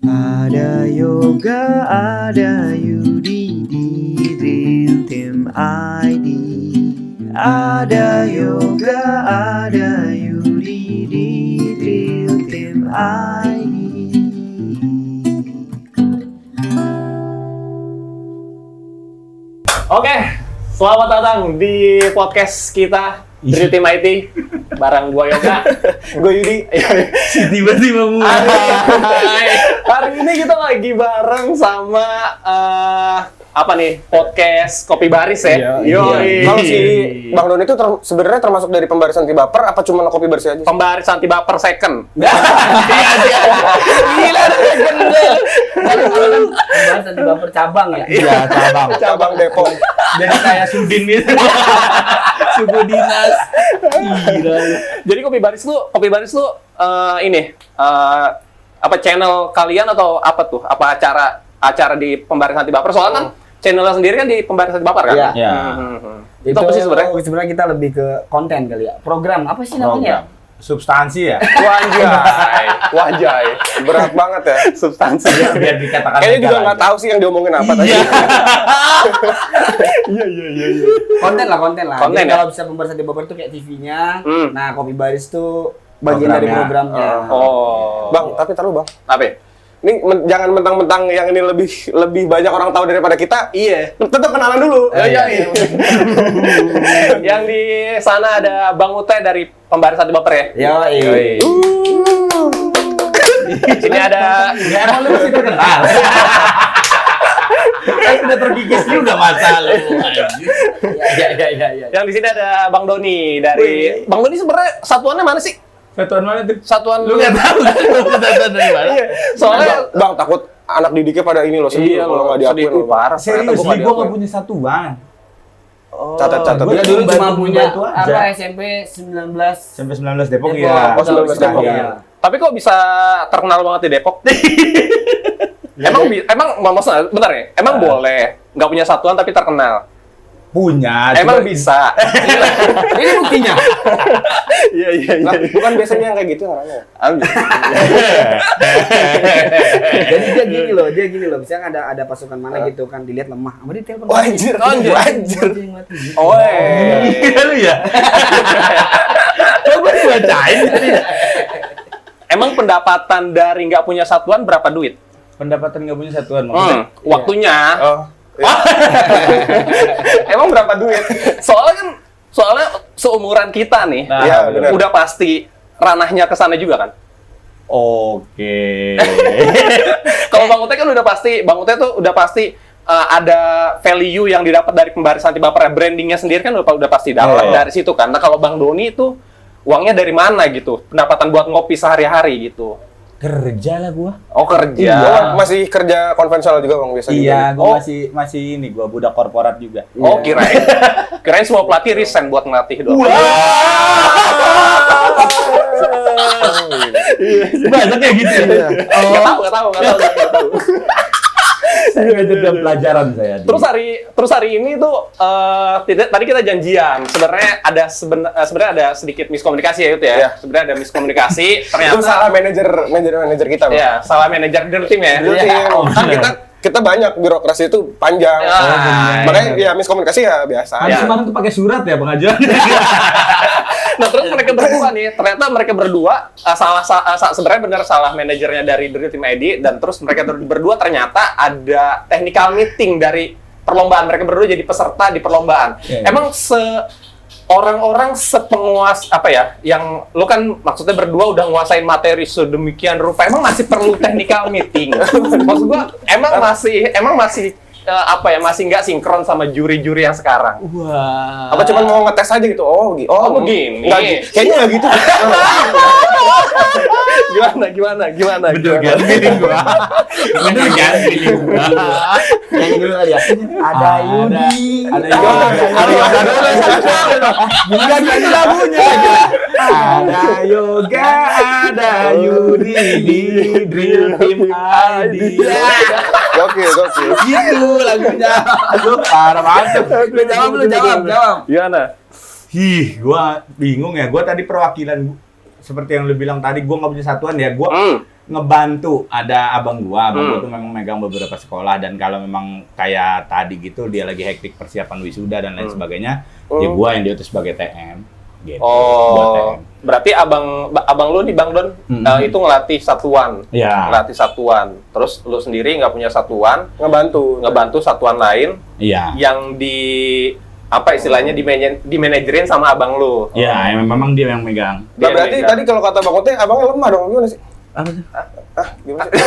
Ada yoga, ada Yudi di Dream Team ID. Ada yoga, ada Yudi di Dream Team ID. Oke, selamat datang di podcast kita Dream Team IT bareng gua Yoga, Gue Yudi. Tiba-tiba mulai. Hari ini kita lagi bareng sama apa nih? Podcast Kopi Baris ya. Yoi. Kalau si Bang Don itu sebenarnya termasuk dari pembaris anti baper apa cuma kopi bersih aja? Pembaris anti baper second. Gila, Pembahasan anti baper cabang ya? iya cabang. Cabang Depok. Jadi kayak Sudin gitu. Suku dinas. Gila. Jadi Kopi Baris lu ini apa channel kalian atau apa tuh? Apa acara di Pembaris anti baper? Soalnya kan channelnya sendiri kan di Pembaris anti baper kan? Iya. Ya. Itu apa sih sebenarnya? Sebenarnya kita lebih ke konten kali ya. Program apa sih namanya? Substansi ya. Wajay. Berat banget ya. Substansi. Biar dikatakan. Kayaknya juga nggak tahu sih yang diomongin apa tadi. Iya. Konten lah. Konten Jadi ya? kalau bisa Pembaris anti baper tuh kayak TV-nya. Nah, Kopi Baris tuh bagian dari Programnya. programnya. Oh. Bang, tapi taruh Bang. Apa? Ini jangan mentang-mentang yang ini lebih banyak orang tahu daripada kita. Iya. Tetap kenalan dulu. Iya. Yang di sana ada Bang Ute dari Pembaris anti baper ya. Yoi. Sini ada Emang lu masih terkenal. Kan udah terkikis juga masa lu. Iya. yang di sini ada Bang Doni dari Bang Doni sebenarnya satuannya mana sih? Satuan mana tuh? Satuan Lu nggak tahu kan? Lu satuan dari mana? Iya. Soalnya Bang, takut anak didiknya pada ini loh sedih kalau nggak diakuin loh. parah. Serius, Ternyata gua nggak punya satuan. Catat. Gua Dia dulu cuma Bantu- punya bantu aja. apa SMP 19 Sampai 19 Depok Depok. ya. Oh, 19 Depok. Iya. Tapi kok bisa terkenal banget di Depok? emang maksudnya bentar ya. Emang boleh nggak punya satuan tapi terkenal. Punya. Emang cuma- bisa. Ini buktinya. Iya. Lah, bukan biasanya yang kayak gitu caranya. Jadi dia gini loh. Misalnya ada pasukan mana gitu kan dilihat lemah. Sama dia telepon. Wah, anjir. Anjir. Oh, Iya lu ya. Coba dibacain tadi. Emang pendapatan dari nggak punya satuan berapa duit? Pendapatan nggak punya satuan maksudnya. Waktunya. Oh. Emang berapa duit? Soalnya seumuran kita nih, Nah, Iya, benar. udah pasti ranahnya ke sana juga kan. Oke. Kalau Bang Ute kan Bang Ute tuh udah pasti ada value yang didapat dari Pembaris anti baper, brandingnya sendiri kan udah pasti dapat Iya. dari situ kan. Nah kalau Bang Doni itu uangnya dari mana gitu? Pendapatan buat ngopi sehari-hari gitu. Kerja lah gua. Oh kerja. Iya, masih kerja konvensional juga Bang biasa Iya, juga. gua masih ini gua budak korporat juga. Oh kirain semua pelatih resign buat ngelatih doang. Banyak kayak gitu ya. Nggak tahu. Saya ngajar pelajaran saya. Terus hari ini tuh tadi kita janjian. Sebenarnya ada sedikit miskomunikasi ya itu ya. Iya. Sebenarnya ada miskomunikasi. Itu Ternyata salah manajer kita, Bang. ya salah manajer Dream Team ya. Dream Team. Kan kita banyak birokrasi itu panjang. Makanya ya miskomunikasi ya biasa. Habis Ya. kemarin tuh pakai surat ya pengajuan. Nah terus mereka berdua nih, ternyata mereka berdua sebenarnya benar salah manajernya dari Dream Team ID dan terus mereka berdua ternyata ada technical meeting dari perlombaan, mereka berdua jadi peserta di perlombaan. Iya. Emang orang-orang sepenguas apa ya, yang lo kan maksudnya berdua udah nguasain materi sedemikian rupa, emang masih perlu technical meeting? Maksud gua emang masih masih nggak sinkron sama juri-juri yang sekarang? Wah. Apa cuma mau ngetes aja gitu? Oh begini. Kayaknya nggak gitu. Gimana? Bener kan feeling gua. Bener kan feeling gua. Yang dulu kali ya. Ada Yudi. Ada yoga. Bukan lagi lagunya. Ada yoga, ada Yudi di Dream Team ID. Gokil. Gitu lagunya. Aduh, parah banget. Lu jawab. Gimana? Gua bingung ya. Gua tadi perwakilan seperti yang lu bilang tadi, gue nggak punya satuan ya, gue ngebantu. Ada abang gue tuh memang megang beberapa sekolah, dan kalau memang kayak tadi gitu dia lagi hektik persiapan wisuda dan lain sebagainya, ya gue yang diutus sebagai TM. Gitu, buat TM. Berarti abang lu nih Bang Don itu ngelatih satuan, Iya. ngelatih satuan. Terus lu sendiri nggak punya satuan, ngebantu satuan lain, Iya. yang di apa istilahnya dimanajerin sama abang lu. Iya, memang dia yang megang. Nah, berarti tadi kalau kata Bang Ote, abangnya lemah dong, gimana sih? Apa tuh? Gimana sih?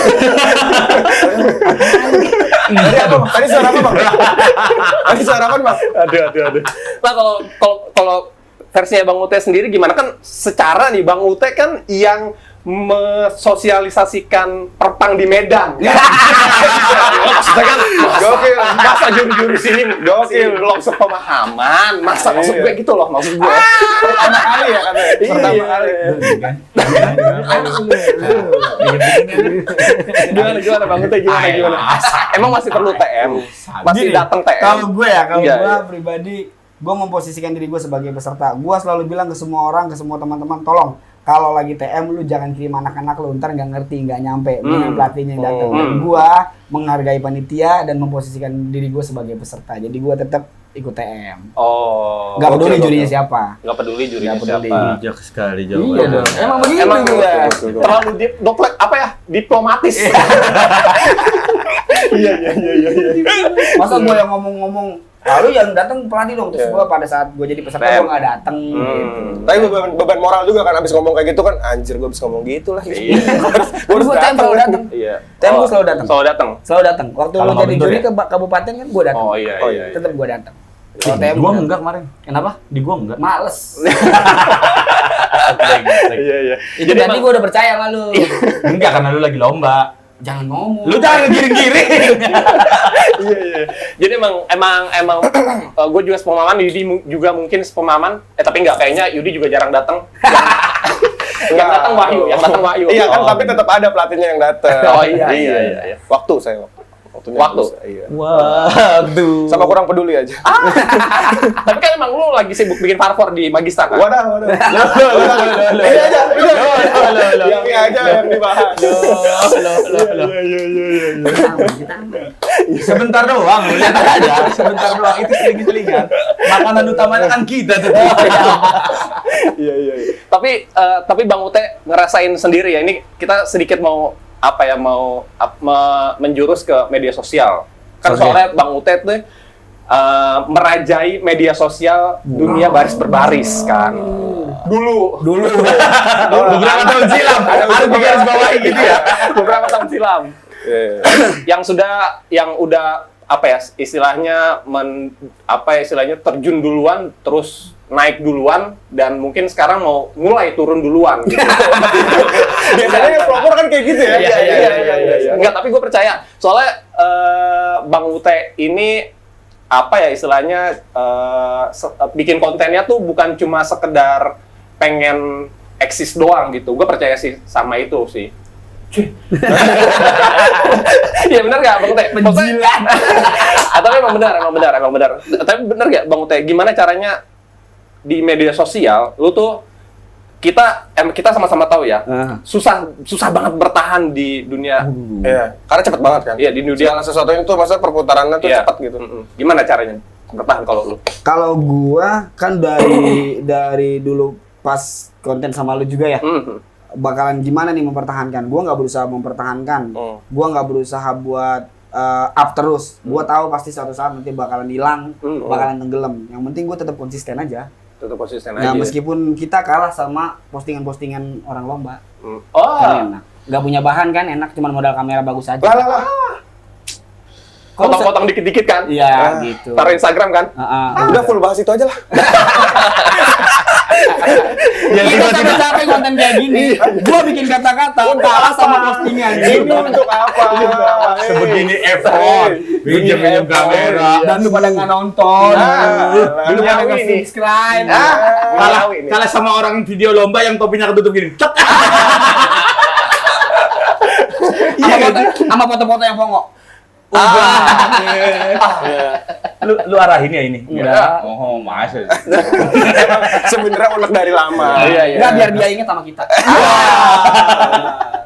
Tadi apa, Bang? Tadi suara apa, Bang? Tadi suara apa, Bang? Aduh. Nah, kalau versinya Bang Ute sendiri gimana? Kan secara nih Bang Ute kan yang mesosialisasikan perpang di Medan. Maksudnya kan masa jurus-jurus ini belum sepemahaman, masa maksud gue gitu loh, maksud gue. Pertama kali ya katanya. Pertama kali. Gimana Bang Ute gimana? Emang masih perlu TM? Masih datang TM? Kalau gue Iya. pribadi, gue memposisikan diri gue sebagai peserta. Gue selalu bilang ke semua orang, ke semua teman-teman, tolong kalau lagi TM lu jangan kirim anak-anak lu, ntar nggak ngerti, nggak nyampe dengan pelatihnya yang datang. Dan gue menghargai panitia dan memposisikan diri gue sebagai peserta. Jadi gue tetap ikut TM. Oh. Nggak peduli jurinya siapa. Nggak peduli jurinya Nggak peduli. siapa. Bijak sekali Iya jawabannya. dong. Emang begitu Emang gue. terlalu diplomatis. Iya. Masa gue yang ngomong-ngomong, lalu yang datang pelatih dong, terus gue pada saat gue jadi peserta gue nggak datang. Gitu. Tapi beban moral juga kan, abis ngomong kayak gitu kan, anjir gue abis ngomong gitu lah. Iya. Gue TM selalu datang. Iya. TM gue selalu datang. Selalu datang. Waktu Kalau lu nggak jadi bentur juri ya? ke kabupaten kan gue datang. Oh iya. Tetap gue datang. Di Kalau TM gua enggak kemarin. Kenapa? Di gua enggak. Males. Iya. Itu berarti gue udah percaya sama lu. Enggak, karena lu lagi lomba. Jangan ngomong. Lu jangan giring-giring. Iya. Jadi emang gue juga sepemaman, Yudi juga mungkin sepemaman. Tapi nggak, kayaknya Yudi juga jarang datang. Yang datang Wahyu. Iya kan, tapi tetap ada pelatihnya yang datang. Oh iya. Waktu saya waktunya. Waktu? Iya. Waduh. Sama kurang peduli aja. Tapi kan emang lu lagi sibuk bikin farfor di Magista kan? Wadah. Ini aja, udah. Ini aja yang dibahas. Sebentar doang, lihat aja. Sebentar doang, itu seling-selingan. Makanan utamanya kan kita tuh. Iya. Tapi Bang Ute ngerasain sendiri ya, ini kita sedikit mau menjurus ke media sosial. Kan soalnya Bang Ute tuh merajai media sosial dunia baris berbaris kan. Dulu. Beberapa tahun silam, harus digaris bawahi gitu ya. Beberapa tahun silam. Yang udah apa ya istilahnya terjun duluan, terus naik duluan, dan mungkin sekarang mau mulai turun duluan gitu. Biasanya yang pelopor kan kayak gitu ya. Iya. Enggak, tapi gue percaya soalnya Bang Ute ini apa ya istilahnya bikin kontennya tuh bukan cuma sekedar pengen eksis doang gitu. Gue percaya sih sama itu sih. Iya benar nggak Bang Ute? Penjilat. Tapi emang benar. Tapi benar nggak Bang Ute? Gimana caranya di media sosial, lu tuh kita sama-sama tahu ya, susah banget bertahan di dunia. Iya, karena cepet banget kan. Iya, di dunia segala sesuatu itu masa perputarannya tuh cepet gitu. Gimana caranya bertahan kalau lu? Kalau gua kan dari dulu pas konten sama lu juga ya, bakalan gimana nih mempertahankan. Gua nggak berusaha mempertahankan, gua nggak berusaha buat up terus. Gua tahu pasti suatu saat nanti bakalan hilang, bakalan tenggelam. Yang penting gua tetap konsisten aja. Tetap konsisten Nah, aja. meskipun kita kalah sama postingan-postingan orang lomba. Oh. Kan enak. Nggak punya bahan kan enak, cuma modal kamera bagus aja. Lah. Potong-potong dikit-dikit kan? Iya, gitu. Taruh Instagram kan? Udah full bahas itu aja lah. Kita capek-capek konten kayak gini. Gua bikin kata-kata kalah sama postingan. Ini untuk apa? Sebegini effort, pinjam kamera, Dan lu pada nggak nonton. Lu pada nggak subscribe. kalah sama orang video lomba yang topinya ketutup gini. Cok. Sama foto-foto yang pongok. Lu arahin ya ini? Enggak. Oh, masa. Emang sebenarnya unek dari lama. Iya. Enggak, biar dia ingat sama kita.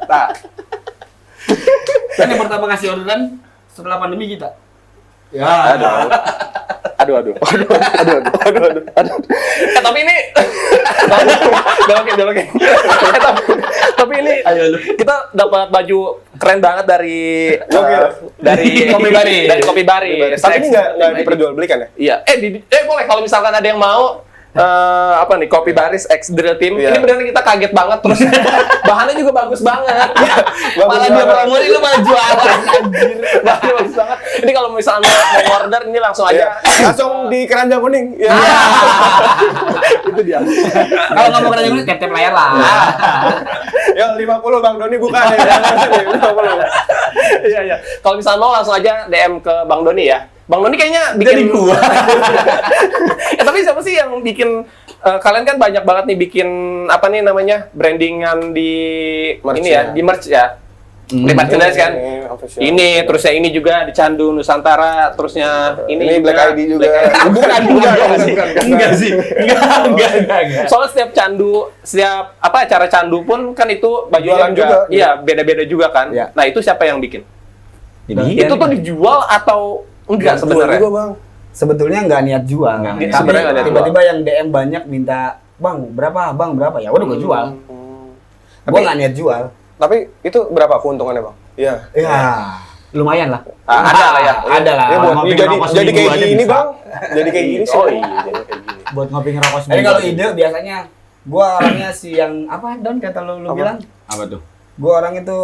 Tak. Kan yang pertama ngasih orderan setelah pandemi kita. Ya. Aduh. Tapi ini udah oke. Tapi ini kita dapat baju keren banget dari Kopi Bari. Tapi ini nggak diperjualbelikan ya? Iya. Boleh kalau misalkan ada yang mau apa nih Kopi Baris X Drill Team. Iya. Ini beneran kita kaget banget terus bahannya juga bagus banget. Malah dia banget. promosi lu malah jualan anjir. Bahannya bagus banget. Ini kalau misalnya mau order ini langsung aja. Langsung di keranjang kuning. Ya. Itu dia. Kalau nggak mau kerja dulu, tap-tap layar lah. Ya 50 Bang Doni buka ya. 50. Iya. Kalau misalnya mau langsung aja DM ke Bang Doni ya. Bang Doni kayaknya bikin gua. Tapi siapa sih yang bikin kalian kan banyak banget nih bikin apa nih namanya brandingan di Merch ini ya, ya. di merch ya. Di merchandise kan. Ini terusnya ini juga di Candu Nusantara, terusnya Ini Black ID juga. Bukan Enggak sih. Enggak. Soalnya setiap candu, setiap apa acara candu pun kan itu bajunya Jualan juga. iya beda-beda juga kan. Iya. Nah itu siapa yang bikin? Jadi Itu tuh dijual atau enggak sebenarnya? Juga, Bang. Sebetulnya nggak niat jual. Nggak Tapi niat. Sebenarnya nggak niat tiba-tiba yang DM banyak minta, "Bang, berapa? Bang, berapa?" Ya udah gue jual. Gue nggak niat jual. Tapi itu berapa keuntungannya, Bang? Iya. Ya, lumayan lah. Ada lah ya. Ada lah. Ya, buat ngopi jadi ngerokok kayak seminggu aja gini, bisa. Bang. Jadi kayak gini sih. Oh iya, jadi kayak gini. Buat ngopi ngerokok Jadi seminggu. kalau ide biasanya gue orangnya si yang apa Don kata lu Apa? bilang? Apa tuh? Gue orang itu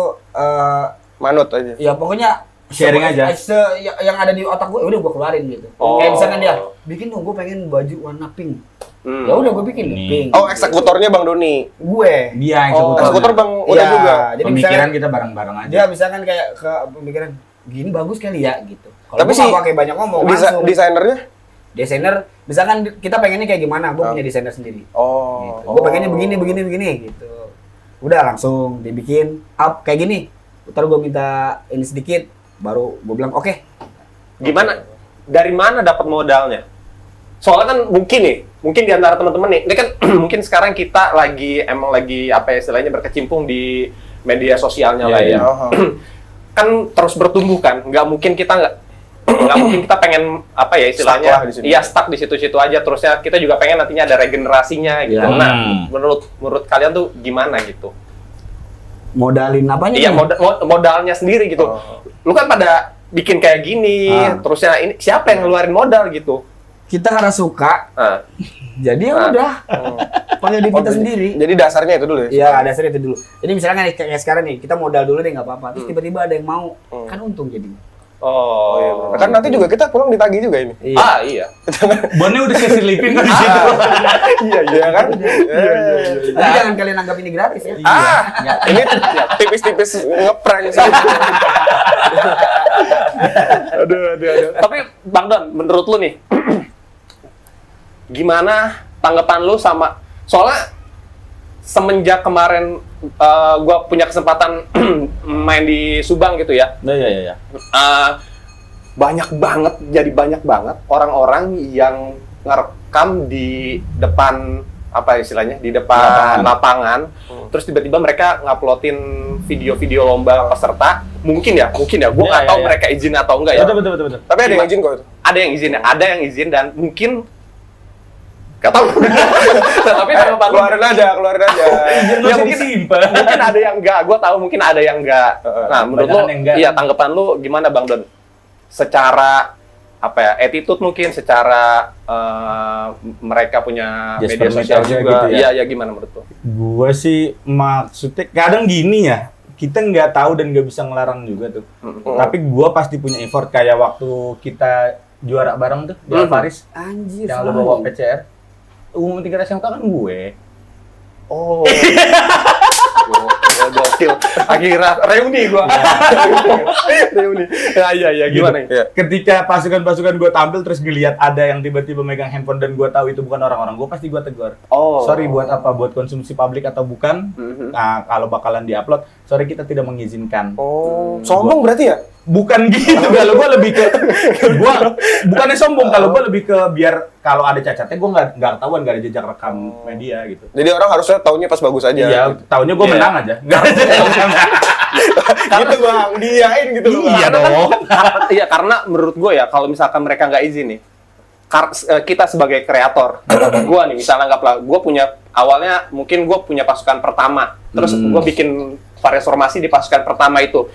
Manut aja. ya pokoknya Sharing aja. Yang ada di otak gue udah gue keluarin gitu. Oh. Kayak misalkan dia bikin dong, gue pengen baju warna pink. Ya udah gue bikin Ini. pink. Oh, eksekutornya Bang Doni. Gue. Dia yang Oh, eksekutor. eksekutor Bang udah Iya, juga. Jadi Pemikiran misalkan kita bareng-bareng aja. dia misalkan kayak ke pemikiran gini bagus kali ya gitu. Kalau Tapi gue sih, nggak pakai banyak ngomong langsung. Desainernya? Desainer, misalkan kita pengennya kayak gimana, gue punya desainer sendiri. Oh. Gue pengennya begini gitu. Udah langsung dibikin up kayak gini. Ntar gue minta ini sedikit, baru gue bilang oke. Gimana? Dari mana dapat modalnya? Soalnya kan mungkin di antara teman-teman nih, ini kan mungkin sekarang kita emang lagi apa ya istilahnya berkecimpung di media sosialnya lah ya. Kan terus bertumbuh kan, nggak mungkin kita pengen apa ya istilahnya, Stuck lah di sini. iya stuck di situ-situ aja. Terusnya kita juga pengen nantinya ada regenerasinya gitu. Ya. Nah, menurut kalian tuh gimana gitu? Modalin apanya? Iya nih? modalnya sendiri gitu. Lu kan pada bikin kayak gini, terusnya ini siapa yang ngeluarin modal gitu? Kita karena suka, Nah, jadi ya udah pakai duit kita sendiri. Jadi dasarnya itu dulu ya? Iya, dasarnya itu dulu. Jadi misalnya kayak sekarang nih, kita modal dulu deh nggak apa-apa. Terus tiba-tiba ada yang mau, kan untung jadinya. oh, Iya, bener. Kan nanti juga kita pulang ditagih juga ini. Iya. Bonnya udah saya selipin kan di situ. Iya kan? Tapi jangan kalian anggap ini gratis ya. Ini tipis-tipis ngeprank sih. Aduh. Tapi Bang Don, menurut lu nih, gimana tanggapan lu sama soalnya semenjak kemarin gua punya kesempatan main di Subang gitu ya. Iya. Banyak banget orang-orang yang ngerekam di depan apa istilahnya di depan lapangan. Terus tiba-tiba mereka nguploadin video-video lomba peserta. Mungkin ya, gua nggak tahu mereka izin atau enggak ya. Betul. Tapi ada yang izin kok itu. Ada yang izin dan mungkin nggak tahu. Tapi tanggapan lu Keluarin aja. ya mungkin ada yang enggak, gue tahu mungkin ada yang enggak. Nah, menurut lo, Banyakan yang enggak. iya tanggapan lu gimana Bang Don? Secara apa ya, attitude mungkin, secara mereka punya Just media permit sosial aja juga. gitu ya? Iya, gimana menurut lo? Gue sih maksudnya kadang gini ya, kita nggak tahu dan nggak bisa ngelarang juga tuh. Tapi gue pasti punya effort kayak waktu kita juara bareng tuh di Alvaris Anjir. yang lo bawa PCR. Umum 3 SMK kan gue. Oh. Gokil. Akhirnya reuni gua. Reuni. Ya, gimana? Iya. Ketika pasukan-pasukan gue tampil terus ngeliat ada yang tiba-tiba megang handphone dan gue tahu itu bukan orang-orang gue, pasti gue tegur. Oh. Sorry buat apa? Buat konsumsi publik atau bukan? Nah, kalau bakalan diupload, sorry kita tidak mengizinkan. Oh, sombong berarti ya? Bukan gitu, kalau gue lebih ke bukannya sombong, kalau gue lebih ke biar kalau ada cacatnya gue nggak ketahuan, nggak ada jejak rekam media gitu. Jadi orang harusnya taunya pas bagus aja. Iya, taunya gue menang aja. Nggak ada Gitu bang, diain gitu loh. Iya dong. Iya, karena menurut gue ya kalau misalkan mereka nggak izin nih, kita sebagai kreator, gue nih misalnya anggaplah gue punya awalnya mungkin gue punya pasukan pertama, terus gue bikin variasi formasi di pasukan pertama itu.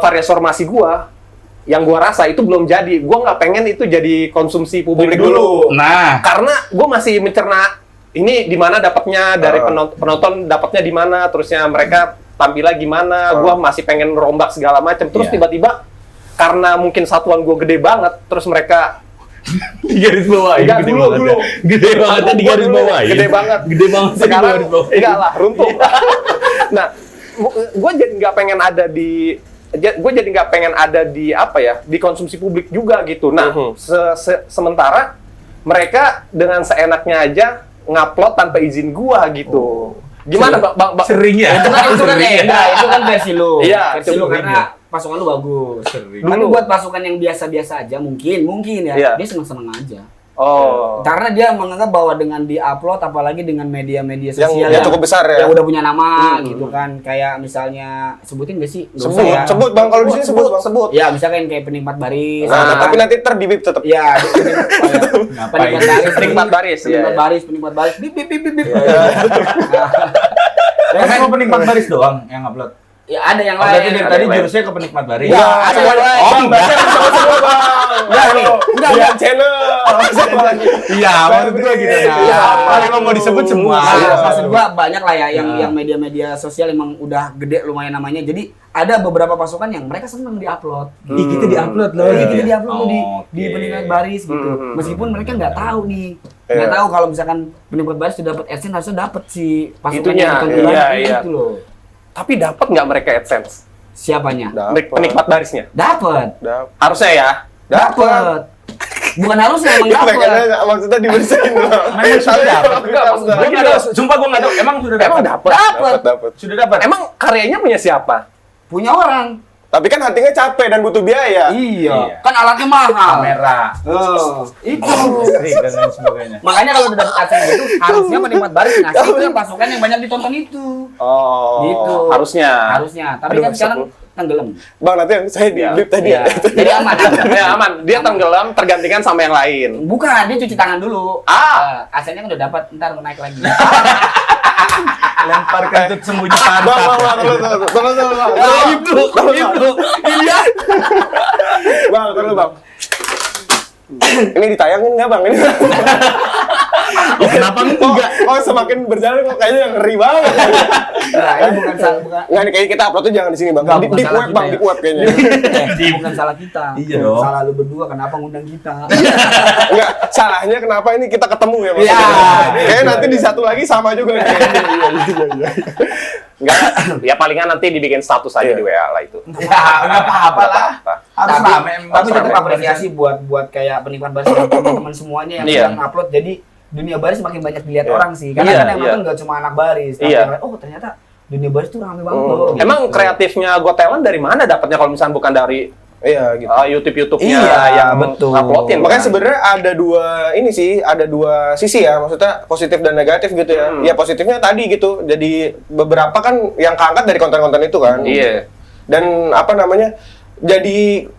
Variasi formasi gua yang gua rasa itu belum jadi. Gua nggak pengen itu jadi konsumsi publik dulu. Nah, Karena gua masih mencerna ini di mana dapatnya dari penonton dapatnya di mana, terusnya mereka tampilnya gimana. Gua masih pengen rombak segala macam. Terus tiba-tiba karena mungkin satuan gua gede banget, terus mereka di garis bawah ini Enggak, gede dulu. banget. Gede banget di garis bawah. Gede banget. Gede banget Sekarang di garis bawah. enggak lah, runtuh. Nah, gue jadi nggak pengen ada di apa ya, di konsumsi publik juga gitu. Nah, sementara mereka dengan seenaknya aja ngupload tanpa izin gua gitu. Gimana, Bang? Sering ya? Itu kan itu kan versi lu. Iya, Versi lu sering karena pasukan lu bagus. Sering. Tapi buat pasukan yang biasa-biasa aja mungkin ya, Iya. dia seneng-seneng aja. Oh. Karena dia menganggap bahwa dengan di-upload apalagi dengan media-media Yang sosial cukup besar ya. yang udah punya nama gitu kan. Kayak misalnya sebutin gak sih? Nggak usah ya. Sebut bang, kalau di sini sebut bang. Sebut. Ya, misalkan kayak penikmat baris. Nah, tapi nanti dibip tetap. Ya, Ngapain? penikmat baris, penikmat baris. Bip bip bip bip. bip. Emang mau penikmat baris doang yang upload? Ya ada yang Berarti lain. dari tadi jurusnya ke penikmat baris. Ya, ada yang lain. Oh, enggak. Enggak channel. Iya, maksud gue gitu. Kalau emang mau disebut semua. Maksud gua banyak lah ya yang media-media sosial emang udah gede lumayan namanya. Jadi ada beberapa pasukan yang mereka seneng di-upload. Ih, kita di-upload loh. Kita di-upload loh di penikmat baris gitu. Meskipun mereka nggak tahu nih. Nggak tahu kalau misalkan penikmat baris sudah dapat AdSense harusnya dapat si pasukan Itunya, yang nonton di iya, baris iya. itu loh. Tapi dapat nggak mereka AdSense? Siapanya? Penikmat barisnya? Dapat. Harusnya ya. Dapat. Bukan harusnya emang dapat. Maksudnya dibersihin loh. Memang sudah dapat. Enggak, maksudnya. Gue nggak tahu. Sumpah gue nggak tahu. Emang sudah dapat. Emang dapat. Dapat. Sudah dapat. Emang karyanya punya siapa? Punya orang. Tapi kan hatinya capek dan butuh biaya. Iya. Kan alatnya mahal. Kamera, Itu. listrik dan lain sebagainya. Makanya kalau udah dapat AdSense gitu, harusnya penikmat baris ngasih ke pasukan yang banyak ditonton itu. Oh. Gitu. Harusnya. Tapi Aduh, kan sekarang tenggelam. Bang, nanti yang saya di blip tadi Iya. ya. Jadi aman. Ya aman. Dia tenggelam tergantikan sama yang lain. Bukan, dia cuci tangan dulu. AdSense-nya kan udah dapat, ntar naik lagi. Lempar kentut sembunyi pantat. Bang. Iya. Bang, tunggu bang. Ini ditayangin nggak bang? Ini Kenapa enggak? Oh, semakin berjalan kok kayaknya yang ngeri banget. Nah, ini bukan salah Nggak nih, kayaknya kita uploadnya jangan di sini bang. Enggak, Di bukan salah web kita bang, ya. di web kayaknya. bukan salah kita. Iya dong. Salah lu berdua kenapa ngundang kita? Enggak, salahnya kenapa ini kita ketemu ya bang? Iya. Kayaknya nanti di satu lagi sama juga. Enggak, ya palingan nanti dibikin status aja di WA lah itu. Ya, enggak apa-apa lah. Harus rame. Tapi tetap apresiasi buat kayak penikmat baris dan teman-teman semuanya yang Iya. sedang upload. Jadi dunia baris makin banyak dilihat Iya. orang sih. Karena Iya, kan yang iya. nonton nggak cuma anak baris, tapi Iya. yang lain, oh ternyata dunia baris tuh rame banget loh. gitu. Emang kreatifnya Got Talent dari mana dapatnya kalau misalnya bukan dari Iya gitu. YouTube-nya Iya, yang betul. uploadin? Makanya sebenarnya ada dua sisi ya, maksudnya positif dan negatif gitu ya. Ya positifnya tadi gitu, jadi beberapa kan yang keangkat dari konten-konten itu kan. Iya. Dan apa namanya, jadi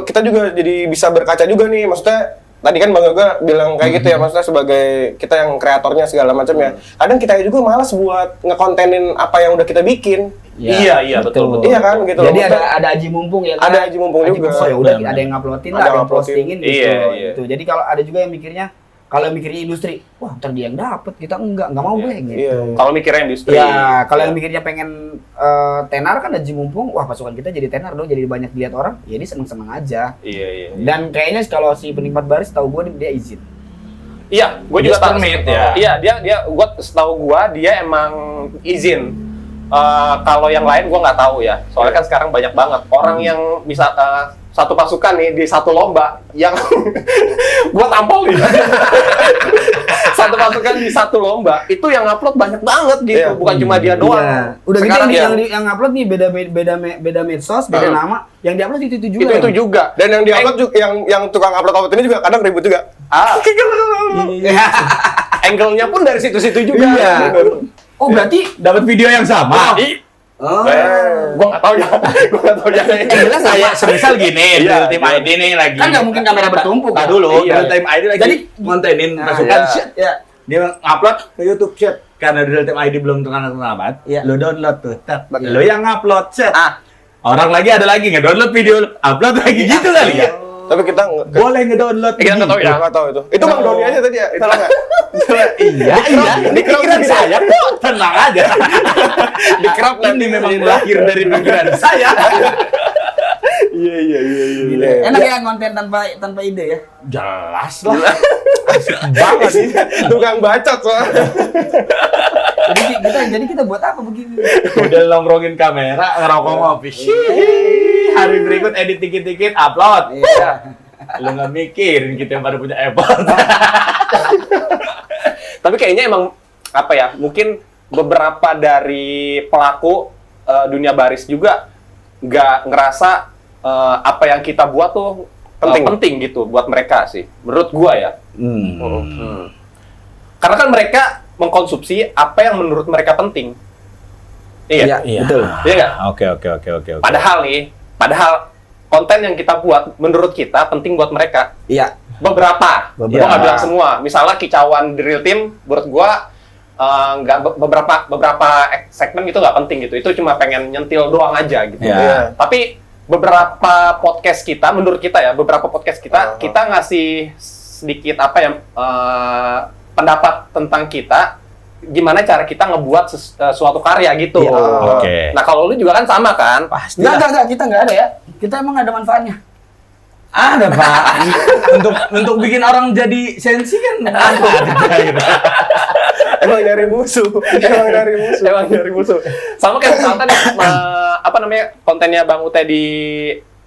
kita juga jadi bisa berkaca juga nih, maksudnya tadi kan Bang Yoga bilang kayak gitu ya, maksudnya sebagai kita yang kreatornya segala macam ya. Kadang kita juga malas buat ngekontenin apa yang udah kita bikin. Iya, betul. Iya kan gitu. Jadi loh. ada aji mumpung ya kan? Ada aji mumpung juga. Ya udah ada yang nguploadin lah, Ada ada yang nguploadin. postingin gitu. Iya, iya. Gitu. Jadi kalau ada juga yang mikirnya, kalau yang mikirnya industri, wah ntar dia yang dapet, kita enggak mau gue gitu. Iya. Kalau mikirnya industri. Ya, kalau yang mikirnya pengen tenar kan aji mumpung, wah pasukan kita jadi tenar dong, jadi banyak dilihat orang, ya dia seneng-seneng aja. Iya. Dan kayaknya kalau si penikmat baris tahu gue dia izin. Iya, gue juga tahu. permit ya. Iya, gue setahu gue dia emang izin. Kalau yang lain gue nggak tahu ya. Soalnya kan sekarang banyak banget orang yang bisa satu pasukan nih di satu lomba yang gue tampol nih. satu pasukan di satu lomba itu yang upload banyak banget gitu, bukan cuma dia doang. Iya. Udah gitu Sekarang yang upload nih beda medsos, beda nama, yang diupload itu juga. itu juga. Dan yang di-upload juga, yang tukang upload ini juga kadang ribut juga. Angle-nya pun dari situ-situ juga. Iya. Oh, berarti Dapat video yang sama. oh. Gua nggak tahu ya. Jelas saya semisal gini, Iya, Dream Team iya. ID nih lagi. Kan nggak mungkin kamera bertumpuk. Nah ya? dulu, Iya. Dream Team ID lagi Jadi- ngontenin Nah, pasukan iya. shit. Ya. Dia ngupload ke YouTube shit. Karena Dream Team ID belum terkenal banget. Iya. Lo download tuh. Iya. Lo yang upload shit. Ah. Orang lagi ada lagi nge-download video, upload lagi gitu kali ya. Tapi kita nggak Boleh nge-download Kita nggak tahu ya. nggak tahu itu. Itu Bang Doni aja tadi ya. Salah nggak? Iya, ini pikiran saya kok. Tenang aja. Dikerap Ini nanti. memang lahir dari pikiran saya. Iya. Gila. Enak ya konten tanpa ide ya. Jelas lah. Banget sih. Tukang bacot soalnya. Jadi kita buat apa begini? Udah nongkrongin kamera, ngerokok ngopi. Hari berikut edit dikit-dikit, upload. Iya. Lu nggak mikirin kita yang pada punya effort. Tapi kayaknya emang apa ya? Mungkin beberapa dari pelaku dunia baris juga nggak ngerasa apa yang kita buat tuh penting gitu buat mereka sih. Menurut gua ya. Karena kan mereka mengkonsumsi apa yang menurut mereka penting. Iya, betul. iya nggak? Oke. Padahal konten yang kita buat menurut kita penting buat mereka. Iya. Beberapa. Gua Beberapa. nggak bilang semua. Misalnya kicauan Drill Team, menurut gua nggak beberapa segmen itu nggak penting gitu. Itu cuma pengen nyentil doang aja gitu. Iya. Tapi beberapa podcast kita, menurut kita ya, beberapa podcast kita kita ngasih sedikit apa ya pendapat tentang kita, gimana cara kita ngebuat suatu karya gitu. Iya. Oke. Nah kalau lu juga kan sama kan? Pasti. Enggak, kita nggak ada ya. Kita emang ada manfaatnya. Ada Pak. untuk bikin orang jadi sensi kan ada gitu. Emang dari musuh. Emang dari musuh. Sama kayak misalkan apa namanya kontennya Bang Ute di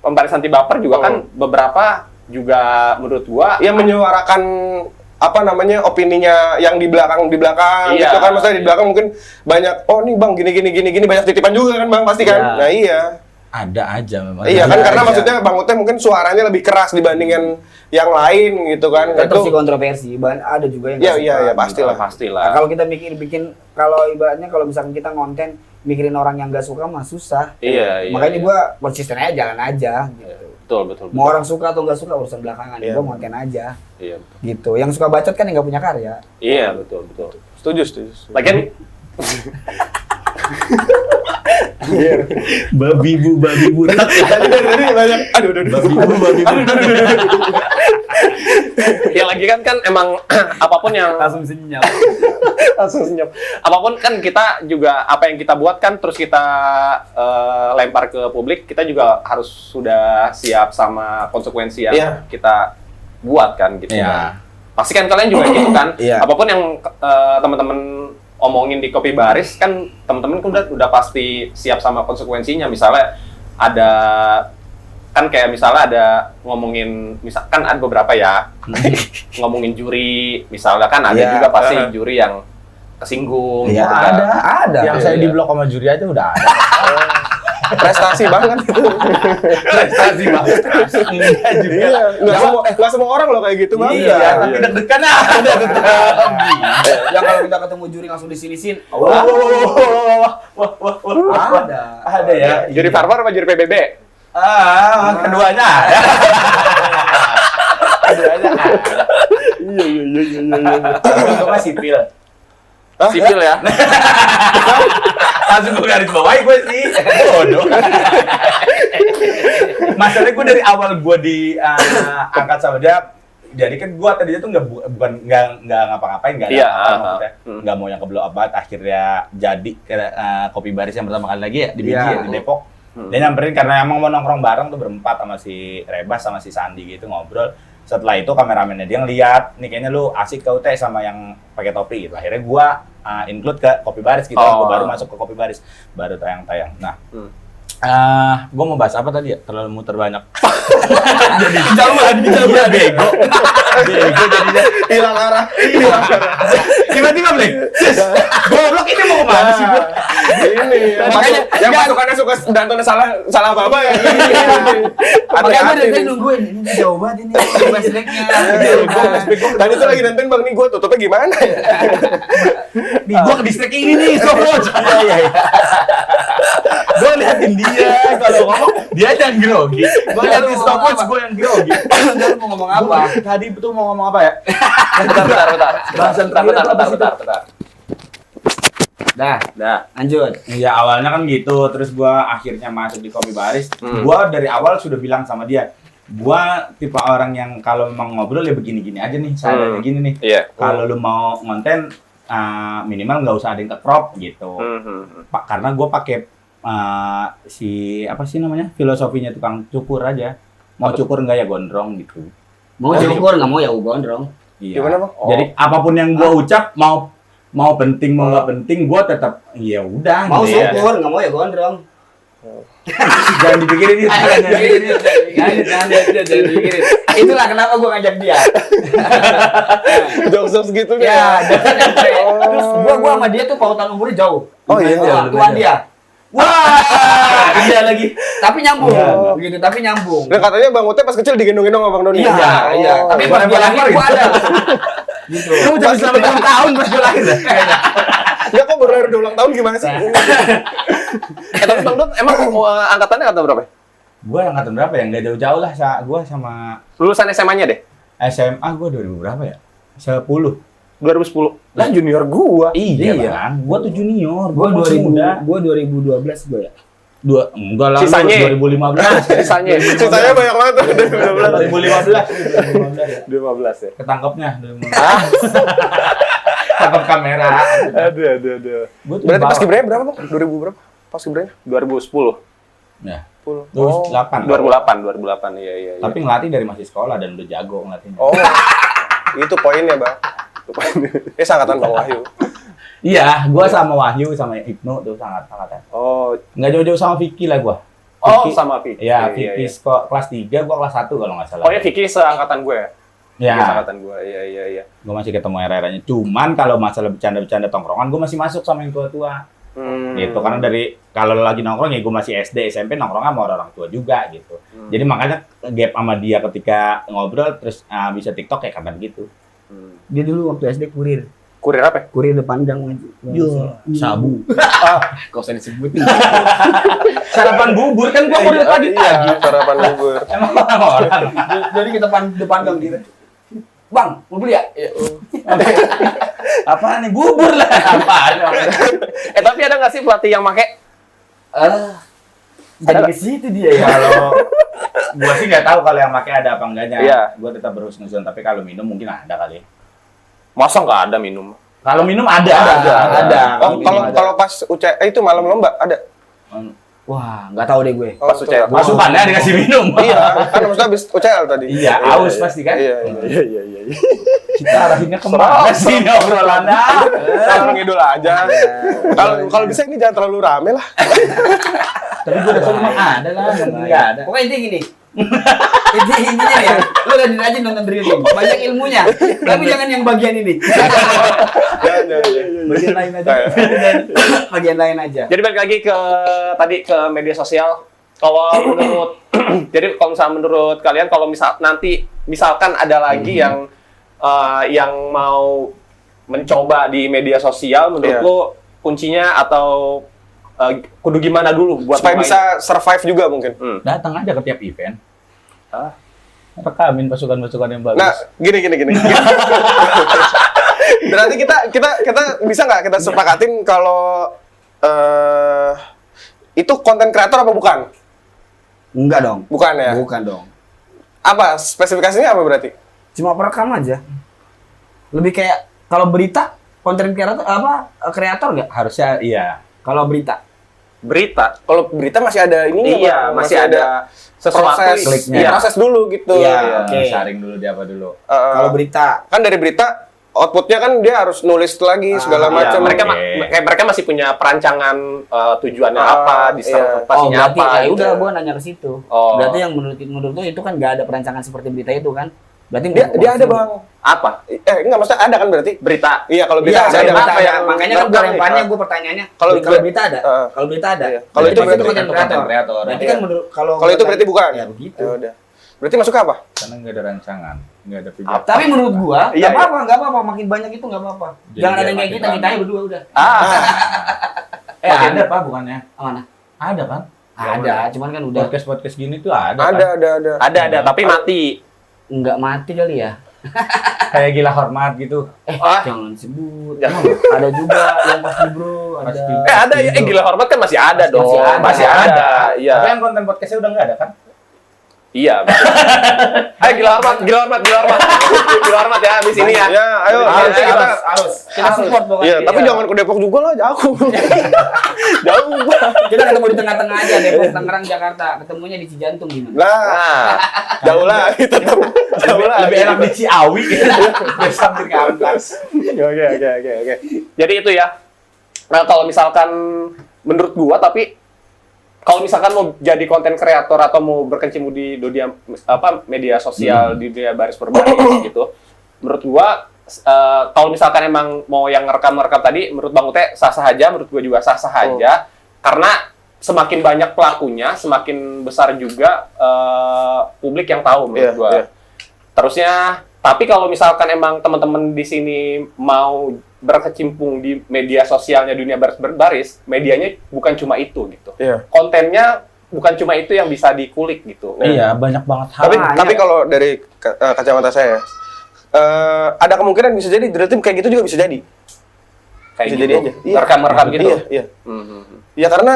Pembaris Anti Baper juga kan beberapa juga menurut gua Yang menyuarakan apa namanya opininya yang di belakang Iya. gitu kan, maksudnya di belakang mungkin banyak nih Bang gini banyak titipan juga kan Bang pasti kan. Iya. Nah iya. Ada aja memang. Iya kan Ada karena aja. maksudnya Bang Ute mungkin suaranya lebih keras dibandingkan yang lain gitu kan. Tetap Itu sih kontroversi. Ada juga yang nggak iya suka. pastilah. pastilah. Nah, kalau kita bikin kalau ibaratnya kalau misalkan kita konten mikirin orang yang nggak suka mah susah. Iya. Makanya gua konsisten aja, jalan aja gitu. Betul. Mau orang suka atau nggak suka urusan belakangan. Iya. Gua konten aja. Iya. Gitu. Yang suka bacot kan yang nggak punya karya. Iya, betul. Setuju. Lagian babi bu. Tadi banyak. Aduh. ya lagi kan emang apapun yang Langsung senyap. langsung senyum. Apapun kan kita juga apa yang kita buat kan terus kita lempar ke publik, kita juga harus sudah siap sama konsekuensi yang Iya. kita buat kan gitu. Iya. Kan. Pasti kan kalian juga gitu kan. Iya. Apapun yang teman-teman omongin di Kopi Baris kan teman-teman udah pasti siap sama konsekuensinya. Misalnya ada kan kayak misalnya ada ngomongin misalkan ada beberapa ya ngomongin juri misalnya kan ada Iya. juga pasti juri yang kesinggung Iya, gitu kan. ada. Yang Iya, saya iya. di blok sama juri aja udah ada. Prestasi banget itu. Prestasi banget. Enggak juga. Iya, nggak semua orang loh kayak gitu Bang. Iya, Tapi deg-degan ada. Yang kalau kita ketemu juri langsung disinisin. Wah. Ada. Ada ya. Juri Farvar apa juri PBB? Keduanya ada. Keduanya ada. Itu mah sipil. Sipil ya. Langsung gue garis bawahi gue sih. Bodoh. Masalahnya gue dari awal gue diangkat sama dia. Jadi kan gue tadinya tuh nggak ngapa-ngapain, nggak ada Iya, apa-apa maksudnya. Hmm. Nggak mau yang ke blow up banget. Akhirnya jadi Kopi Baris yang pertama kali lagi ya di BJ Iya. ya, di Depok. Dia nyamperin karena emang mau nongkrong bareng tuh berempat sama si Rebas sama si Sandi gitu ngobrol. Setelah itu kameramennya dia ngeliat, nih kayaknya lu asik kau teh sama yang pakai topi gitu. Akhirnya gua include ke Kopi Baris gitu. Oh. Gua baru masuk ke Kopi Baris, baru tayang-tayang. Nah, Gue mau bahas apa tadi ya? Terlalu muter banyak. Jadi jauhan, Bego. Bego jadinya. Hilang arah. Tiba-tiba Blek. Goblok ini mau kemana sih gue? Ini makanya yang pasukannya suka Danton salah apa ya. Makanya gue dari tadi nungguin, ini jauh banget ini flashback-nya. Tadi tuh lagi nonton Bang, nih gue tutupnya gimana ya? Nih gue ke distrik ini nih, stopwatch. Iya. Gue liatin dia, kalau ngomong dia yang grogi. Gue liatin stopwatch, gue yang grogi. Lu mau ngomong apa? Tadi betul mau ngomong apa ya? Bentar. Dah, lanjut. Iya awalnya kan gitu, terus gua akhirnya masuk di Kopi Baris. Gua dari awal sudah bilang sama dia, gua tipe orang yang kalau memang ngobrol ya begini-gini aja nih, saya kayak gini nih. Iya. Kalau lu mau ngonten minimal nggak usah ada yang ke-crop gitu. Karena gua pakai apa sih namanya? Filosofinya tukang cukur aja. Mau cukur nggak ya gondrong gitu. Mau cukur nggak mau ya gondrong. Iya. Gimana, Bang? Jadi apapun yang gua ucap mau penting mau nggak penting, gua tetap ya udah. Mau gitu ya. syukur, nggak mau ya gondrong. Jangan dipikirin itu. Jangan dipikirin. Itulah kenapa gue ngajak dia. Jokes gitu Ya, terus gue sama dia tuh pautan umurnya jauh. Oh iya. Tuan dia. Wah, iya lagi. Tapi nyambung, begitu. Tapi nyambung. Nah katanya Bang Ute pas kecil digendong-gendong sama Bang Doni. Iya. Tapi pas dia lahir gue ada. Gitu. Lu udah selama 6 tahun pas gue lahir. Ya kok baru lahir udah ulang tahun gimana sih? Tapi Bang Dut emang angkatannya angkatan berapa? Gue angkatan berapa ya? Nggak jauh-jauh lah. Gue sama Lulusan SMA-nya deh. SMA gue 2000 berapa ya? 10. 2010. Lah junior gua. Iya, Bang. Gue tuh junior. Gue masih muda. 2012 gue ya. Enggak lah. Sisanya? 2015. Sisanya banyak banget tuh. 2015 2015 ya. ketangkepnya 2015. Tangkap kamera. Aduh. Berarti pas kibranya berapa, Bang? 2000 berapa? Pas kibranya? 2010. Ya. 2008. 2008 iya. Tapi ngelatih dari masih sekolah dan udah jago ngelatihnya. Oh. Itu poinnya, Bang. Itu poinnya. Angkatan Bang Wahyu. Iya, gua sama Wahyu sama Ibnu tuh sangat ya. Oh, Nggak jauh-jauh sama Vicky lah gua. Vicky. Sama Vicky. Iya, Vicky kelas 3, gua kelas 1 kalau nggak salah. Oh ya Vicky seangkatan gue ya? Iya. Seangkatan gue, iya. Gua masih ketemu era-eranya. Cuman kalau masalah bercanda-bercanda tongkrongan, gua masih masuk sama yang tua-tua. Gitu, karena dari kalau lagi nongkrong ya gua masih SD, SMP nongkrong sama orang tua juga gitu. Jadi makanya gap sama dia ketika ngobrol terus bisa TikTok kayak kapan gitu. Dia dulu waktu SD kurir. Kurir apa? Kurir depan gang. Sabu. Kok usah disebutin. Sarapan bubur kan gua kurir pagi. Iya, sarapan bubur. Emang orang. Jadi kita depan gang gitu. Bang, mau beli ya? Apaan nih bubur lah. Apaan? Tapi ada nggak sih pelatih yang make? Jadi ke situ dia ya. Kalau gua sih nggak tahu kalau yang pakai ada apa enggaknya. Iya. Gua tetap berhusnuzon, tapi kalau minum mungkin ada kali. Masa nggak ada minum? Kalau minum ada. Oh, kalau pas itu malam lomba ada. Wah, nggak tahu deh gue. Pas UCL. Masukannya dikasih minum. Iya, kan maksudnya habis UCL tadi. Iya, aus pasti kan? Iya. Kita arahinnya kemana sih ini obrolannya? Sama ngidul aja. Kalau bisa ini jangan terlalu rame lah. Tapi gue udah memang ada lah, nggak ada. Pokoknya intinya gini. Intinya ya, lu rajin aja nonton drilling. Banyak ilmunya. Tapi jangan yang bagian ini. Bagian lain aja. Bagian lain aja. Jadi balik lagi ke tadi ke media sosial. Kalau menurut jadi kalau misalnya menurut kalian kalau misalkan ada lagi yang mau mencoba di media sosial menurut lu kuncinya atau kudu gimana dulu buat supaya bisa survive juga mungkin. Datang aja ke tiap event. Rekamin pasukan-pasukan yang bagus. Nah, gini. Berarti kita bisa nggak kita sepakatin kalau itu konten kreator apa bukan? Enggak dong. Bukan ya? Bukan dong. Apa spesifikasinya apa berarti? Cuma perekam aja. Lebih kayak kalau berita konten kreator nggak? Harusnya iya. Kalau berita. Kalau berita masih ada ini iya, masih ada sesuatu proses kliknya. proses dulu gitu. Iya. Oke. Oke. Saring dulu di apa dulu. Kalau berita Kan dari berita outputnya kan dia harus nulis lagi segala Iya, macam. mereka masih punya perancangan tujuannya apa, iya. pastinya berarti apa. ya gitu. udah gua nanya ke situ. Oh. Berarti yang menurut lu itu kan nggak ada perancangan seperti berita itu kan? Berarti Dia ada bang. Apa? Enggak, maksudnya ada kan berarti? Berita. Iya, kalau berita Iya, ada. berita apa ada. yang Makanya kan gua merekam lemparnya nih? gua pertanyaannya. Kalau Kalau berita ada. Kalau berita ada. Iya. Kalau itu berarti konten konten kreator. kreator. Berarti Iya. kan menurut kalau itu berarti bukan. Ya begitu. Ya udah. Berarti masuk ke apa? Karena nggak ada rancangan, nggak ada video. Tapi menurut gua Iya, nggak apa-apa, makin banyak itu nggak apa-apa. Jadi Jangan ada biar yang kayak makin kita rame. aja berdua udah. Ada Pak bukannya? Mana? Ada kan? Ada, cuman kan udah Podcast gini tuh ada. Kan? Ada. Tapi mati. nggak mati kali ya. Kayak Gila Hormat gitu. Jangan sebut. Jangan. Ada juga yang pasti bro, ada. Pasti. Ada ya, Gila Hormat kan masih ada dong. Masih ada. Iya. Tapi yang konten podcastnya udah nggak ada kan? Iya. Gila Hormat. Gila Hormat ya habis ini ya. Ya, ayo nanti kita Kita support pokoknya. Iya, tapi jangan ke Depok juga lah, jauh. Jauh banget. Kita ketemu di tengah-tengah aja, Depok, Tangerang, Jakarta. Ketemunya di Cijantung gimana? Nah, jauh lah, tetap jauh lah. Lebih enak di Ciawi. Biar sambil ke Amplas. Oke. Jadi itu ya. Nah, kalau misalkan menurut gua tapi kalau misalkan mau jadi konten kreator atau mau berkecimpung di dunia media sosial di dunia baris berbaris gitu, menurut gua kalau misalkan emang mau yang ngerekam tadi, menurut Bang Ute sah-sah aja, menurut gua juga sah-sah aja, karena semakin banyak pelakunya, semakin besar juga publik yang tahu menurut gua. Terusnya, tapi kalau misalkan emang teman-teman di sini mau berkecimpung di media sosialnya dunia baris, medianya bukan cuma itu gitu. Iya. Kontennya bukan cuma itu yang bisa dikulik gitu. Iya, banyak banget hal. Tapi kalau dari kacamata saya, ada kemungkinan bisa jadi Drill Team kayak gitu juga bisa jadi. Kayak Bisa gitu. jadi aja. Iya. Merekam gitu. Iya. Ya karena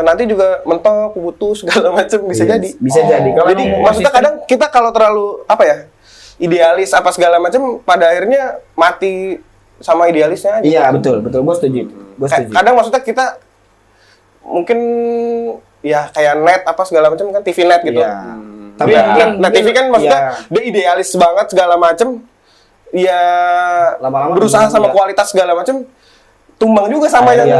nanti juga mentok, putus segala macam bisa jadi. Bisa jadi. Kalau Jadi mau maksudnya kadang kita kalau terlalu idealis apa segala macam, pada akhirnya mati sama idealisnya aja. Iya, betul. Gua setuju. Kadang maksudnya kita mungkin ya kayak net apa segala macam kan, TV net gitu. Iya. Tapi Ya, mungkin net TV kan maksudnya iya. dia idealis banget segala macam. Ya Lama-lama berusaha tumbang sama juga. kualitas segala macam, tumbang juga sama Iya,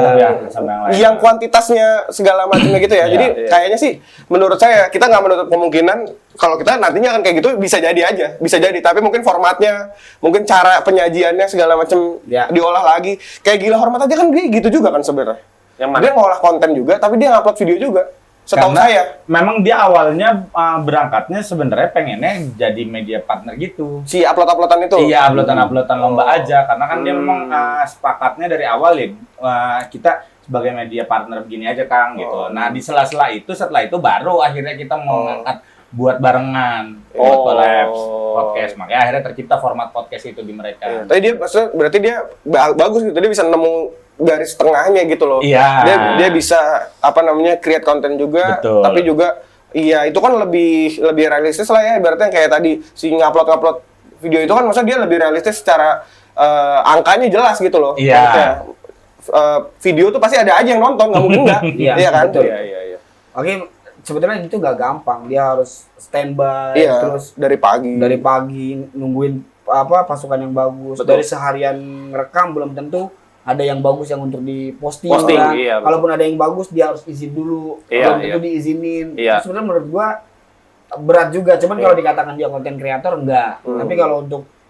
sama yang lain. yang kuantitasnya segala macamnya gitu ya. Iya, Jadi kayaknya sih menurut saya kita nggak menutup kemungkinan kalau kita nantinya akan kayak gitu, bisa jadi aja, bisa jadi. Tapi mungkin formatnya, mungkin cara penyajiannya segala macam Ya. diolah lagi. Kayak Gila Hormat aja kan dia gitu juga kan sebenarnya. Yang mana? Dia ngolah konten juga, tapi dia ngupload video juga. Setahu Karena saya. memang dia awalnya berangkatnya sebenarnya pengennya jadi media partner gitu. Si upload-uploadan itu. Iya, uploadan lomba aja, karena kan dia memang sepakatnya dari awal ya kita sebagai media partner begini aja Kang gitu. Nah di sela-sela itu, setelah itu baru akhirnya kita mau ngangkat buat barengan, buat collabs podcast. Makanya akhirnya tercipta format podcast itu di mereka. Tapi dia maksudnya berarti dia bagus gitu, dia bisa nemu garis tengahnya gitu loh. Iya. Dia bisa create konten juga, Betul. tapi juga iya itu kan lebih realistis lah ya, ibaratnya kayak tadi si ngupload video itu kan maksudnya dia lebih realistis secara angkanya jelas gitu loh. Iya. Maksudnya, video tuh pasti ada aja yang nonton, nggak mungkin nggak. Iya, kan? betul. Iya. Oke, sebetulnya itu nggak gampang. Dia harus standby Iya, terus dari pagi. nungguin pasukan yang bagus. Betul. Dari seharian ngerekam belum tentu ada yang bagus yang untuk diposting. Posting, kan. iya, betul. Kalaupun ada yang bagus dia harus izin dulu. Iya, Belum tentu iya. diizinin. Iya. Sebenarnya menurut gua berat juga. Cuman kalau dikatakan dia konten kreator enggak. Tapi kalau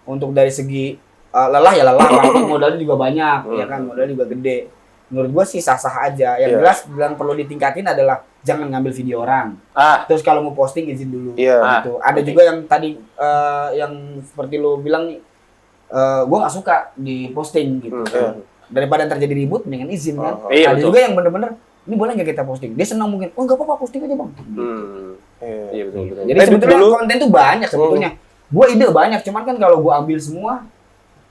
untuk dari segi lelah ya lelah, pasti modalnya juga banyak, ya kan, modalnya juga gede. Menurut gua sih sah-sah aja. Yang jelas yang perlu ditingkatin adalah jangan ngambil video orang. Terus kalau mau posting izin dulu. Iya. Gitu. Ada juga yang tadi yang seperti lo bilang nih, gua nggak suka di posting gitu. Daripada yang terjadi ribut, mendingan izin kan. Iya, Ada betul. juga yang bener-bener ini boleh nggak kita posting? Dia senang mungkin, oh nggak apa-apa posting aja bang. Iya betul. Jadi sebetulnya konten tuh banyak sebetulnya. Gua ide banyak, cuman kan kalau gua ambil semua,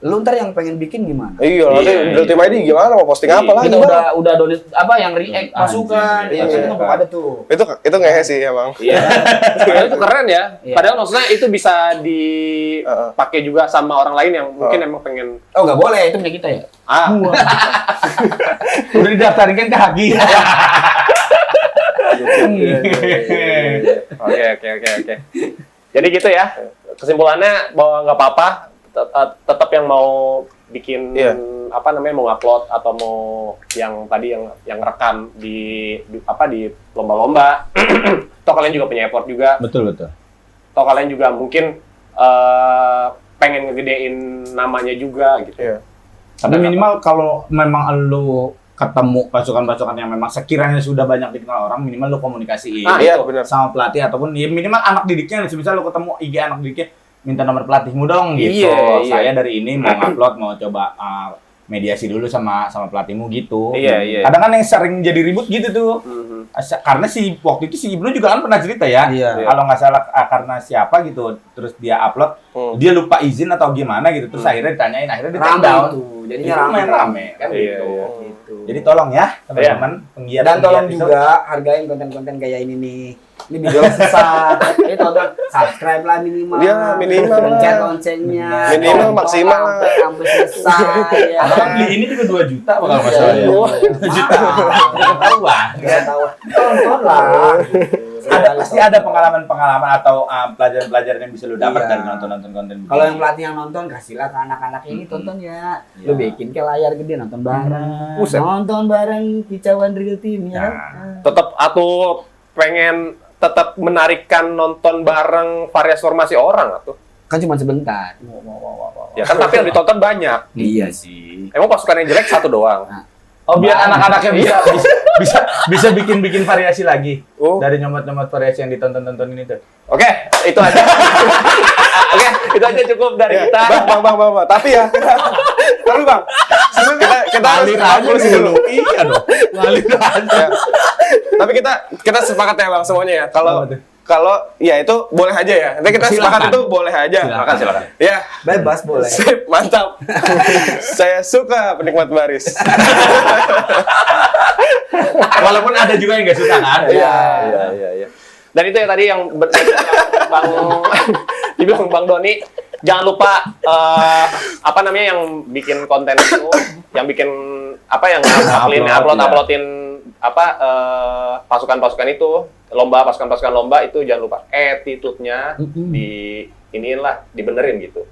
lu ntar yang pengen bikin gimana? Iya, nanti Drill Team ID gimana mau posting apa lagi? Kita Bang? udah donate yang react pasukan, Iya, itu kan ada tuh. Itu ngehe sih emang. Iya. Padahal itu keren ya. Iya. Padahal maksudnya itu bisa dipakai juga sama orang lain yang mungkin emang pengen Oh nggak boleh, itu punya kita ya. Udah didaftarin kan ke Hagi. Oke. Jadi gitu ya. Kesimpulannya bahwa nggak apa-apa tetap yang mau bikin Iya. apa namanya mau upload atau mau yang tadi yang rekam di lomba-lomba. Toh kalian juga punya effort juga. Betul. Toh kalian juga mungkin pengen ngegedein namanya juga gitu. Iya. Tapi minimal kalau memang lu ketemu pasukan-pasukan yang memang sekiranya sudah banyak dikenal orang, minimal lu komunikasiin Iya, benar. sama pelatih ataupun ya minimal anak didiknya. Misal lu ketemu IG anak didiknya, minta nomor pelatihmu dong gitu. Iya. Saya dari ini mau upload, mau coba mediasi dulu sama pelatihmu gitu. Iya. Kadang kan yang sering jadi ribut gitu tuh. Karena waktu itu si Ibnu juga kan pernah cerita ya. Iya. Kalau nggak salah karena siapa gitu, terus dia upload, dia lupa izin atau gimana gitu. Terus akhirnya ditanyain, akhirnya di take Rame down. tuh, jadinya Itu rame. rame kan Iya, gitu. iya. Gitu. Jadi tolong ya teman-teman penggiat. Dan tolong itu. juga hargain konten-konten kayak ini nih. Ini video susah. Ini tonton, subscribe lah minimal. Iya, minimal lah. Pencet loncengnya. Minimal Tonton maksimal lah. sampai selesai. Ya. Atau kan beli ini juga 2 juta bakal Iya, masalah ya. iya. 2 juta. Ketahuan. Nggak tahu. Tonton lah. Pasti ada pengalaman-pengalaman atau pelajaran-pelajaran yang bisa lu dapat Iya. dari nonton-nonton konten. Kalau yang pelatih yang nonton, kasihlah ke anak-anak ini tonton ya. Lu bikin ke layar gede nonton bareng. Buset. Nonton bareng kicauan real team ya. Tetap aku pengen tetap menarikkan nonton bareng variasi formasi orang atuh. Kan cuma sebentar. Ya kan tapi yang ditonton banyak. Iya sih. Emang pasukan yang jelek satu doang. Oh, biar anak-anaknya bisa bikin variasi lagi. Oh. Dari nyomot-nyomot variasi yang ditonton-tontonin itu. Oke, itu aja. Oke, itu aja cukup dari kita. Bang. Tapi ya, tapi Bang, kita harus konklusi dulu. Iya dong. Ngalir aja. Ya. Tapi kita sepakat ya Bang semuanya ya. Kalau ya itu boleh aja ya. Nanti kita sepakat itu boleh aja. Silakan. Ya, Bebas boleh. sip, mantap. Saya suka penikmat baris. Walaupun ada juga yang nggak suka kan. Iya. Dan itu ya tadi yang Bang dibilang Bang Doni, jangan lupa apa namanya yang bikin konten itu, yang bikin apa yang uploadin apa pasukan-pasukan itu, pasukan-pasukan lomba itu jangan lupa attitude-nya dibenerin gitu.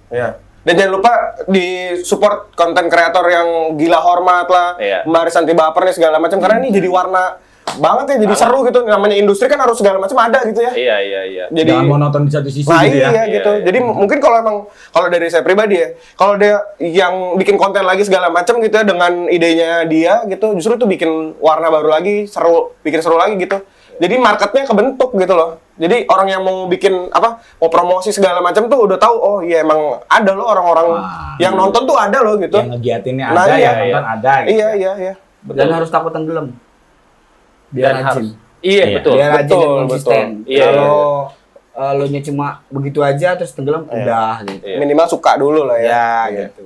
Ya. Dan jangan lupa di support konten kreator yang gila hormat lah, Iya. Baris anti baper nih segala macam karena ini jadi warna banget ya, jadi seru gitu. Namanya industri kan harus segala macam ada gitu ya. Iya. Jadi Jangan monoton di satu sisi nah, gitu ya. iya gitu. Iya. Jadi mungkin kalau dari saya pribadi ya, kalau dia yang bikin konten lagi segala macam gitu ya dengan idenya dia gitu, justru itu bikin warna baru lagi, bikin seru lagi gitu. Jadi marketnya kebentuk gitu loh. Jadi orang yang mau bikin mau promosi segala macam tuh udah tahu, oh iya emang ada loh orang-orang yang nonton tuh ada loh gitu. Yang ngegiatinnya Nah, ada, iya. yang nonton ada gitu. Iya. Dan harus takut tenggelam. Biar Dan rajin. Iya, betul. Biar rajin dan konsisten. Iya. Kalau lo nya cuma begitu aja terus tenggelam, udah gitu. Iya. Minimal suka dulu lah ya. Gitu.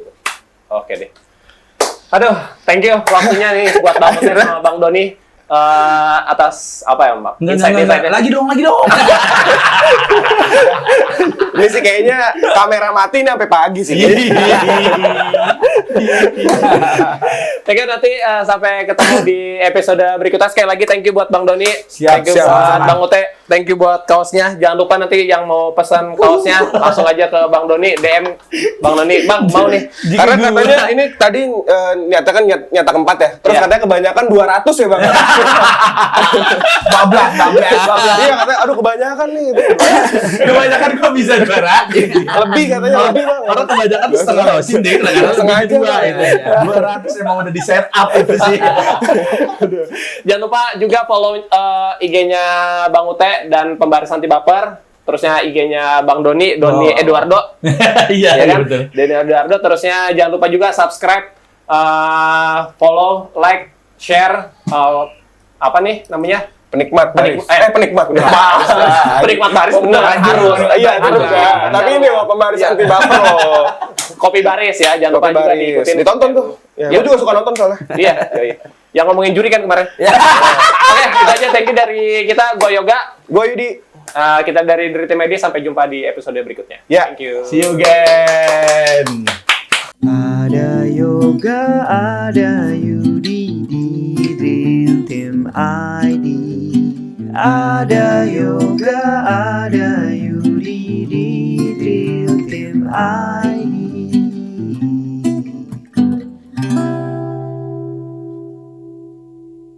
Oke deh. Aduh, thank you waktunya nih buat Bang Doni sama Bang Doni atas apa ya, Mbak? Insight-insightnya. Lagi dong. Ini sih kayaknya kamera mati nih sampai pagi sih. Thank you, nanti sampai ketemu di episode berikutnya. Sekali lagi thank you buat Bang Doni. Siap, Thank you siap. buat Bang Ute. Thank you buat kaosnya. Jangan lupa nanti yang mau pesan kaosnya langsung aja ke Bang Doni, DM Bang Doni. Bang, mau nih. Karena katanya ini tadi nyata keempat ya. Terus Iya. katanya kebanyakan 200 ya Bang. Bablas. Iya katanya aduh kebanyakan nih gitu. Kebanyakan kok bisa 200. Lebih katanya lebih Bang. Orang kebanyakan tuh setengah dosin deh, Setengah aja, dua Bang. itu. 200 emang udah di set up itu sih. Jangan lupa juga follow IG-nya Bang Ute dan Pembaris Anti Baper. Terusnya IG-nya Bang Doni, Eduardo. Iya, Ya kan? betul. Doni Eduardo. Terusnya jangan lupa juga subscribe, follow, like, share. Apa nih namanya? Penikmat baris. Penikmat. Penikmat baris bener harus. Iya itu Harus. juga. Tapi ini loh pembaris Iya. anti baper loh. Kopi baris ya, jangan lupa Kopi juga baris. diikutin. Ditonton tuh. Ya, Ya. gue juga suka nonton soalnya. Iya. Yang ngomongin juri kan kemarin. Oke, itu aja. Thank you dari kita. Gue Yoga. Gue Yudi. Kita dari Derita Media. Sampai jumpa di episode berikutnya. Ya. Thank you. See you again. Ada yoga, ada Yudi di Dream Team ID. Ada yoga, ada Yudi di Dream Team I